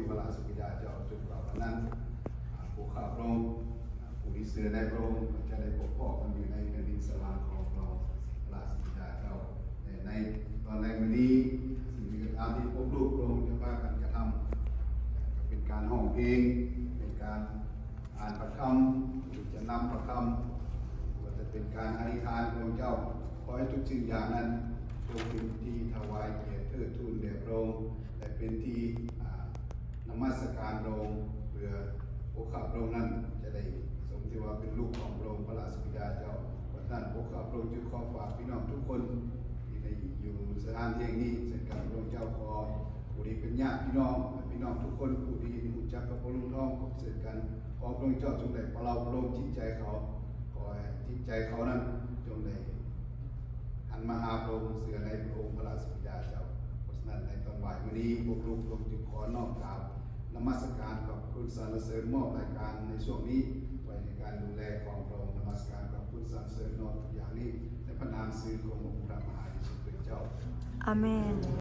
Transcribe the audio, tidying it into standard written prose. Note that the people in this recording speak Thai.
มีพระราชบิดาเจ้าจนกว่าวันนั้นผู้ข้าพระองค์ผู้ที่เสือในพระองค์จะได้ปกป้องกันอยู่ในแผ่นดินสลามของเราพระราชบิดาเจ้าในตอนในวันนี้สิ่งที่ตามที่พวกลูกพระองค์จะพากันกระทำเป็นการห้องเพลงเป็นการอ่านพระคำหรือจะนำพระคำก็จะเป็นการอธิษฐานพระองค์เจ้าขอให้ทุกสิ่งอย่างนั้นจงเป็นที่ถวายเกียรติเทิดทูนแด่พระองค์และเป็นที่นมัสการพระองค์เพื่อพวกข้าพระองค์นั้นจะได้สมที่ว่าเป็นลูกของพระองค์พระราชบิดาเจ้าเพราะนั้นพวกข้าพระองค์จึงขอฝากพี่น้องทุกคนที่ได้อยู่สถานที่แห่งนี้เสร็จการพระองค์เจ้าขอผู้ที่เป็นญาติพี่น้องทุกคนผู้ที่รู้จักกับพระองค์ท้องเสร็จกันขอพระองค์เจ้าจงได้พระโลมจิตใจเขาขอให้จิตใจเขานั้นจงได้หันมาหาพระองค์เสือในพระองค์พระราชบิดาเจ้าเพราะฉะนั้นในตอนบ่ายวันนี้พวกลูกจึงขอนอบกราบนมัสการขอบคุณสรรเสริญมอบรายการในช่วงนี้ไว้ในการดูแลของพระองค์นมัสการขอบคุณสรรเสริญนอบทุกอย่างนี้ในพระนามสื่อขององค์พระมหาอิสริเจ้าอาเมน